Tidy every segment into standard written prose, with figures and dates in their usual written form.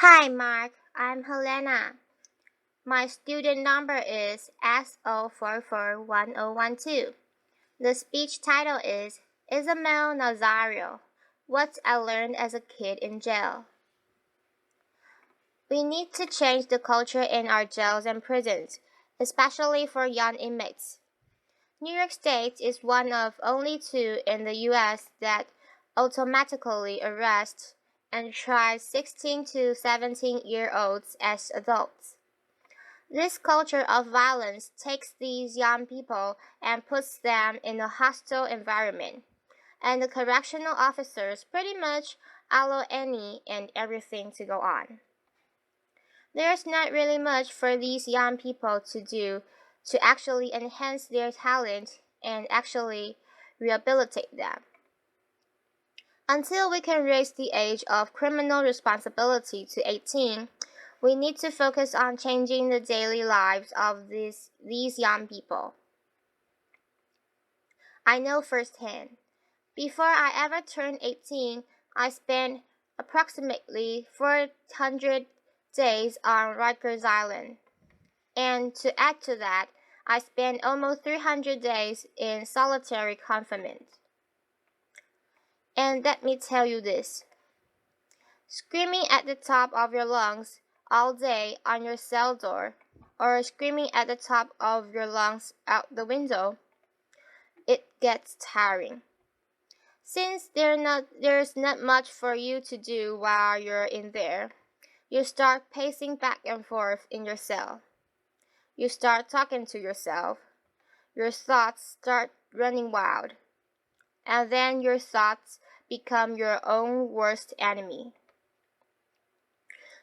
Hi, Mark. I'm Hellena. My student number is S0441012. The speech title is Ismael Nazario, What I Learned as a Kid in Jail. We need to change the culture in our jails and prisons, especially for young inmates. New York State is one of only two in the U.S. that automatically arrests and tries 16 to 17-year-olds as adults. This culture of violence takes these young people and puts them in a hostile environment, and the correctional officers pretty much allow any and everything to go on. There's not really much for these young people to do to actually enhance their talent and actually rehabilitate them. Until we can raise the age of criminal responsibility to 18, we need to focus on changing the daily lives of these young people. I know firsthand. Before I ever turned 18, I spent approximately 400 days on Rikers Island. And to add to that, I spent almost 300 days in solitary confinement. And let me tell you this. Screaming at the top of your lungs all day on your cell door, or screaming at the top of your lungs out the window, it gets tiring. Since there's not much for you to do while you're in there, you start pacing back and forth in your cell. You start talking to yourself. Your thoughts start running wild. And then your thoughts become your own worst enemy.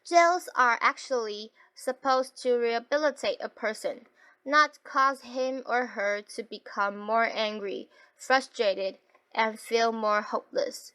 Jails are actually supposed to rehabilitate a person, not cause him or her to become more angry, frustrated, and feel more hopeless.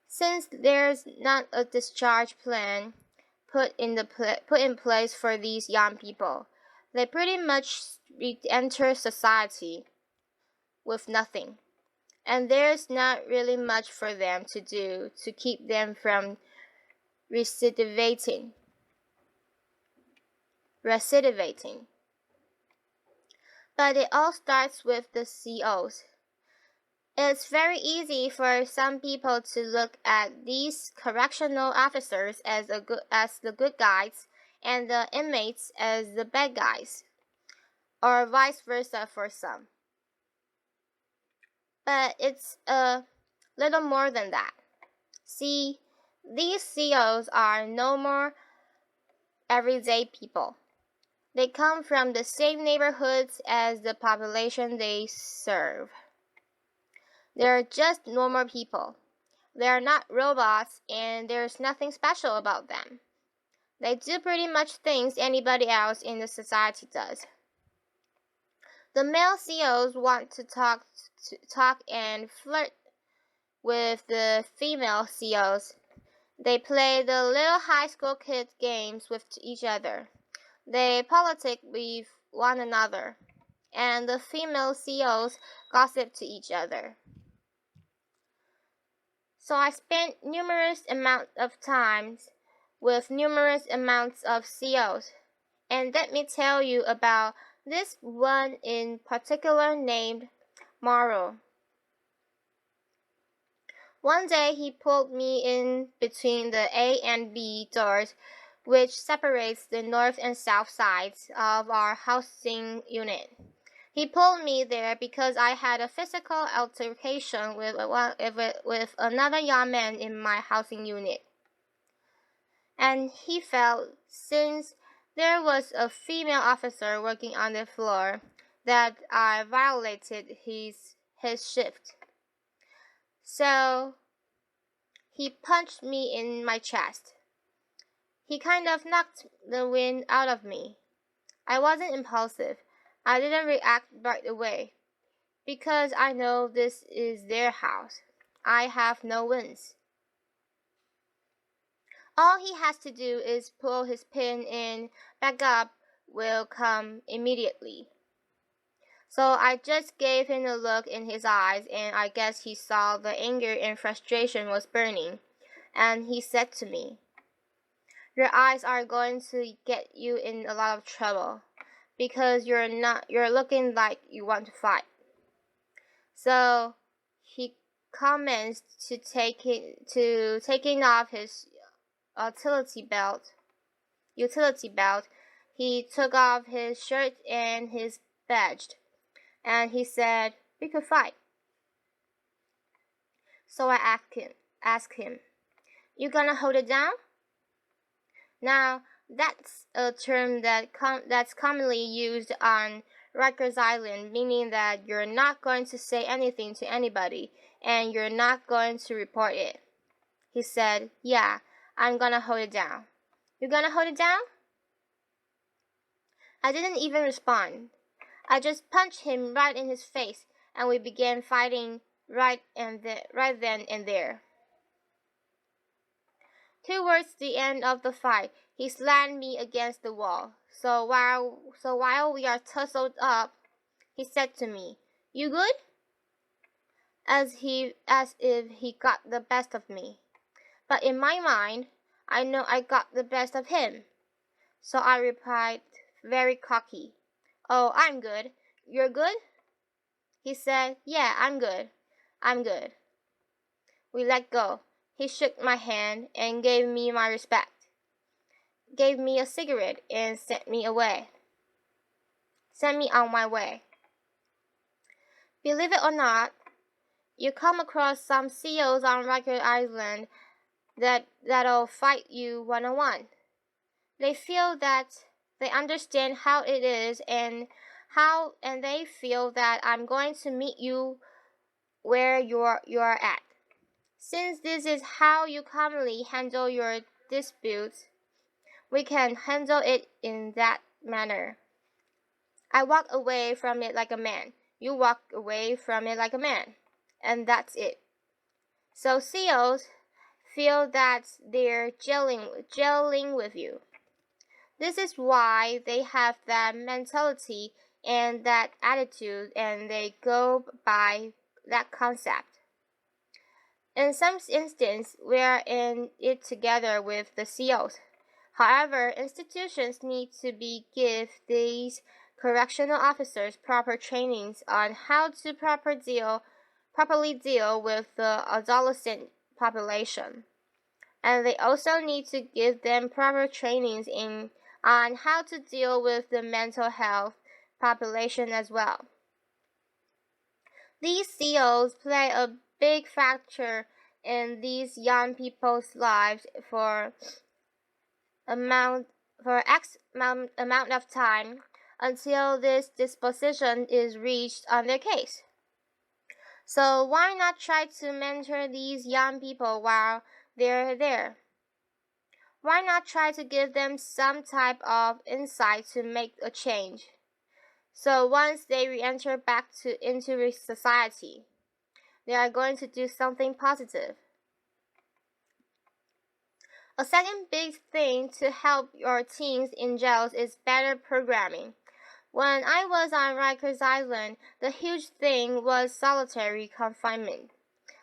Since there's not a discharge plan put in place for these young people, they pretty much enter society with nothing. And there's not really much for them to do to keep them from recidivating. But it all starts with the COs. It's very easy for some people to look at these correctional officers as the good guys and the inmates as the bad guys, or vice versa for some. But it's a little more than that. See, these COs are no more everyday people. They come from the same neighborhoods as the population they serve. They're just normal people. They're not robots, and there's nothing special about them. They do pretty much things anybody else in the society does. The male COs want to talk and flirt with the female COs. They play the little high school kid games with each other. They politic with one another, and the female COs gossip to each other. So I spent numerous amounts of times with numerous amounts of COs, and let me tell you about this one in particular named Morrow. One day he pulled me in between the A and B doors, which separates the north and south sides of our housing unit. He pulled me there because I had a physical altercation with another young man in my housing unit. And he felt, since there was a female officer working on the floor, that I violated his shift. So he punched me in my chest. He kind of knocked the wind out of me. I wasn't impulsive. I didn't react right away, because I know this is their house. I have no wins. All he has to do is pull his pin in, back up will come immediately. So I just gave him a look in his eyes, and I guess he saw the anger and frustration was burning, and he said to me, your eyes are going to get you in a lot of trouble because you're looking like you want to fight. So he commenced to taking off his utility belt. He took off his shirt and his badge, and he said, "We could fight." So I asked him, "You gonna hold it down?" Now, that's a term that's commonly used on Rikers Island, meaning that you're not going to say anything to anybody and you're not going to report it. He said, "Yeah, I'm gonna hold it down." "You gonna hold it down?" I didn't even respond. I just punched him right in his face, and we began fighting right then and there. Towards the end of the fight, he slammed me against the wall. So while we are tussled up, he said to me, "You good?" As if he got the best of me. But in my mind, I know I got the best of him. So I replied, very cocky, "Oh, I'm good. You're good?" He said, "Yeah, I'm good. I'm good." We let go. He shook my hand and gave me my respect, gave me a cigarette, and sent me on my way. Believe it or not, you come across some CEOs on Rikers Island that'll fight you one-on-one. They feel that they understand how it is and they feel that I'm going to meet you where you're at. Since this is how you commonly handle your disputes, we can handle it in that manner. I walk away from it like a man. You walk away from it like a man. And that's it. So CEOs feel that they're gelling with you. This is why they have that mentality and that attitude, and they go by that concept. In some instances, we are in it together with the CEOs. However, institutions need to give these correctional officers proper trainings on how to properly deal with the adolescent population. And they also need to give them proper trainings on how to deal with the mental health population as well. These CEOs play a big factor in these young people's lives for X amount of time until this disposition is reached on their case. So why not try to mentor these young people while they're there? Why not try to give them some type of insight to make a change? So once they re-enter back into society, they are going to do something positive. A second big thing to help your teens in jails is better programming. When I was on Rikers Island, the huge thing was solitary confinement.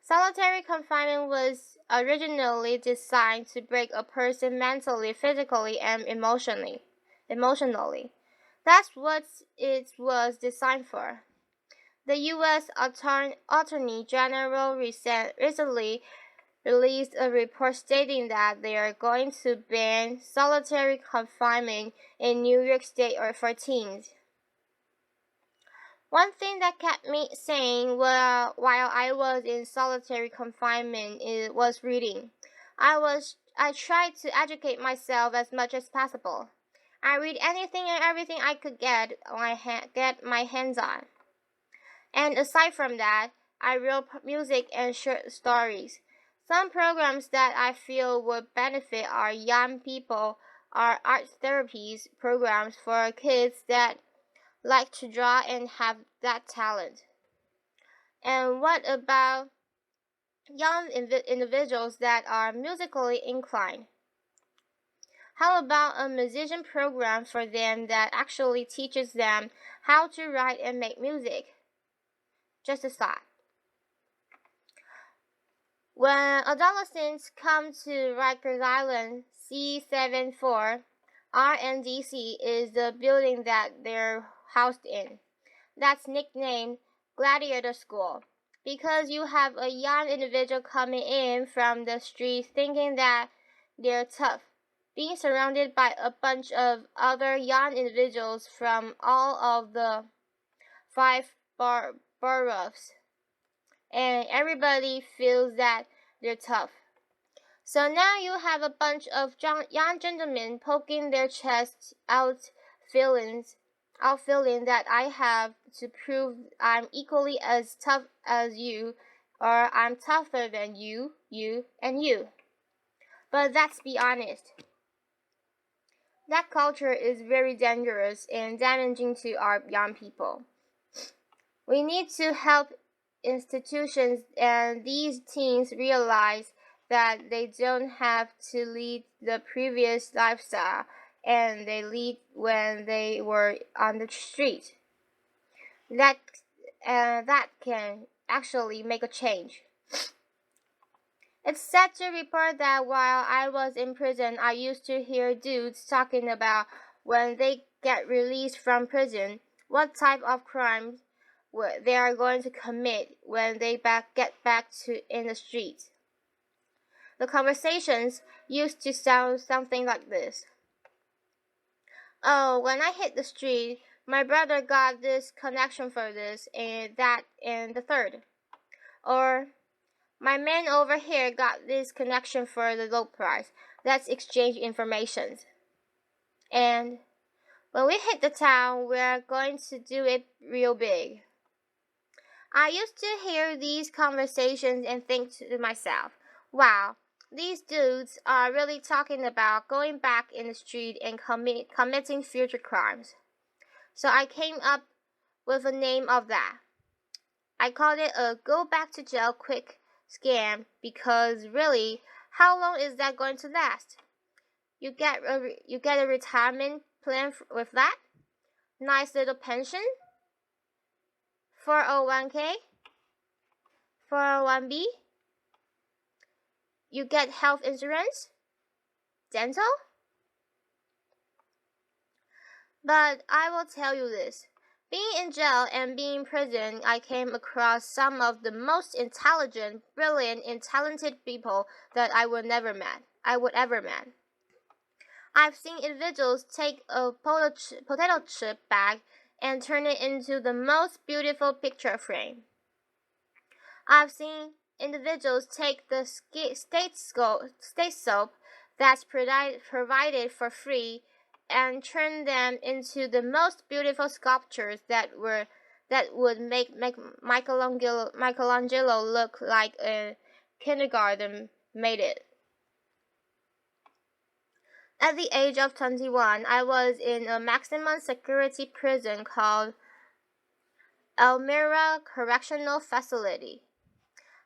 Solitary confinement was originally designed to break a person mentally, physically, and emotionally. That's what it was designed for. The U.S. Attorney General recently released a report stating that they are going to ban solitary confinement in New York State for teens. One thing that kept me sane while I was in solitary confinement was reading. I tried to educate myself as much as possible. I read anything and everything I could get my hands on. And aside from that, I wrote music and short stories. Some programs that I feel would benefit our young people are art therapies programs for kids that like to draw and have that talent. And what about young individuals that are musically inclined? How about a musician program for them that actually teaches them how to write and make music? Just a thought. When adolescents come to Rikers Island, C74 RNDC is the building that they're housed in. That's nicknamed Gladiator School because you have a young individual coming in from the street thinking that they're tough, being surrounded by a bunch of other young individuals from all of the five boroughs, and everybody feels that they're tough. So now you have a bunch of young gentlemen poking their chests out, feeling that I have to prove I'm equally as tough as you, or I'm tougher than you, and you. But let's be honest. That culture is very dangerous and damaging to our young people. We need to help institutions and these teens realize that they don't have to lead the previous lifestyle and they lead when they were on the street. That can actually make a change. It's sad to report that while I was in prison, I used to hear dudes talking about when they get released from prison, what type of crimes they are going to commit when they get back to in the streets. The conversations used to sound something like this. Oh, when I hit the street, my brother got this connection for this and that and the third. Or, my man over here got this connection for the low price. Let's exchange information. And when we hit the town, we're going to do it real big. I used to hear these conversations and think to myself, wow, these dudes are really talking about going back in the street and committing future crimes. So I came up with a name of that. I called it a go back to jail quick scam because really, how long is that going to last? You get a retirement plan with that? Nice little pension? 401k? 401b? You get health insurance? Dental? But I will tell you this. Being in jail and being in prison, I came across some of the most intelligent, brilliant, and talented people that I would ever met. I've seen individuals take a potato chip bag and turn it into the most beautiful picture frame. I've seen individuals take the state soap that's provided for free and turn them into the most beautiful sculptures that would make Michelangelo look like a kindergarten made it. At the age of 21, I was in a maximum security prison called Elmira Correctional Facility.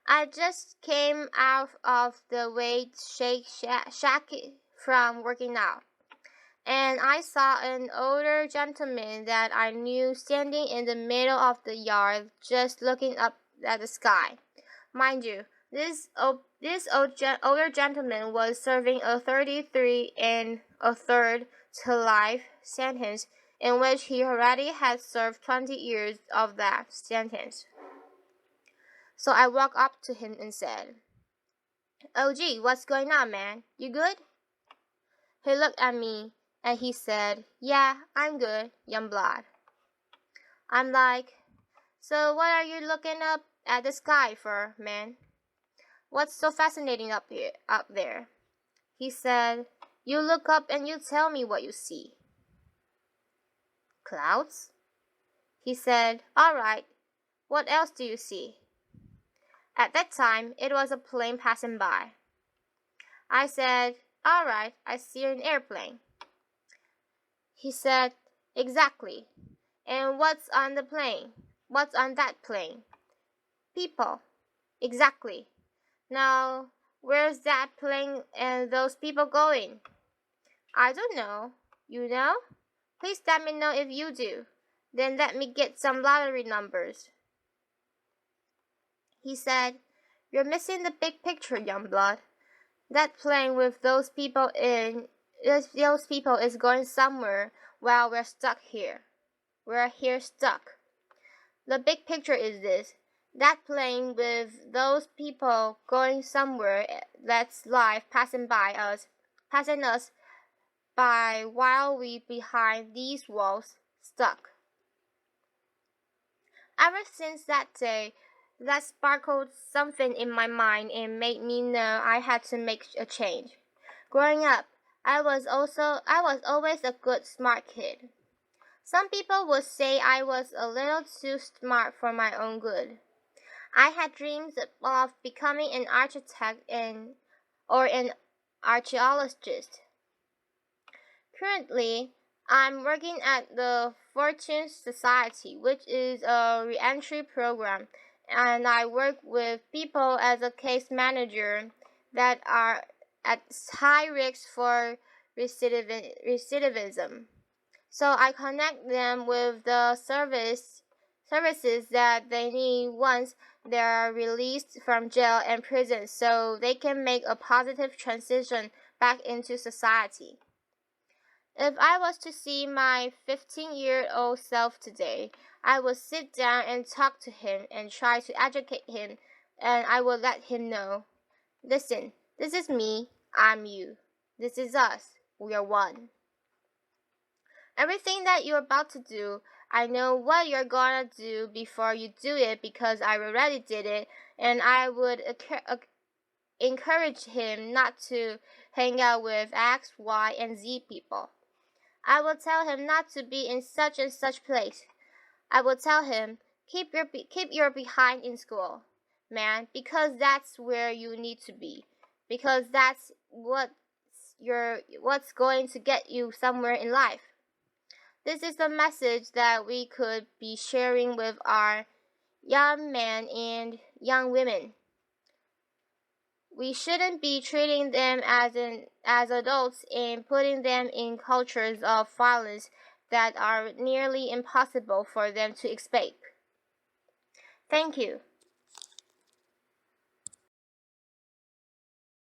I just came out of the weight shack from working out, and I saw an older gentleman that I knew standing in the middle of the yard just looking up at the sky. Mind you, this older gentleman was serving a 33 and a third to life sentence in which he already had served 20 years of that sentence. So I walked up to him and said, "Oh gee, what's going on, man? You good?" He looked at me and he said, "Yeah, I'm good, young blood." I'm like, "So what are you looking up at the sky for, man? What's so fascinating up there?" He said, "You look up and you tell me what you see." "Clouds?" He said, "All right, what else do you see?" At that time, it was a plane passing by. I said, "All right, I see an airplane." He said, "Exactly. And what's on the plane? What's on that plane?" "People." "Exactly. Now, where's that plane and those people going?" "I don't know. You know? Please let me know if you do. Then let me get some lottery numbers." He said, You're missing the big picture, young blood. That plane with those people is going somewhere while we're stuck here. We're here stuck. The big picture is this. That plane with those people going somewhere, that's life passing us by while we behind these walls stuck. Ever since that day, that sparkled something in my mind and made me know I had to make a change. Growing up, I was always a good smart kid. Some people would say I was a little too smart for my own good. I had dreams of becoming an architect or an archaeologist. Currently, I'm working at the Fortune Society, which is a reentry program, and I work with people as a case manager that are at high risk for recidivism. So I connect them with the services that they need once they're released from jail and prison so they can make a positive transition back into society. If I was to see my 15-year-old self today, I would sit down and talk to him and try to educate him, and I would let him know, listen, this is me, I'm you. This is us, we are one. Everything that you're about to do, I know what you're gonna do before you do it because I already did it, and I would encourage him not to hang out with X, Y, and Z people. I will tell him not to be in such and such place. I will tell him, keep your behind in school, man, because that's where you need to be. Because that's what's going to get you somewhere in life. This is the message that we could be sharing with our young men and young women. We shouldn't be treating them as adults and putting them in cultures of violence that are nearly impossible for them to escape. Thank you.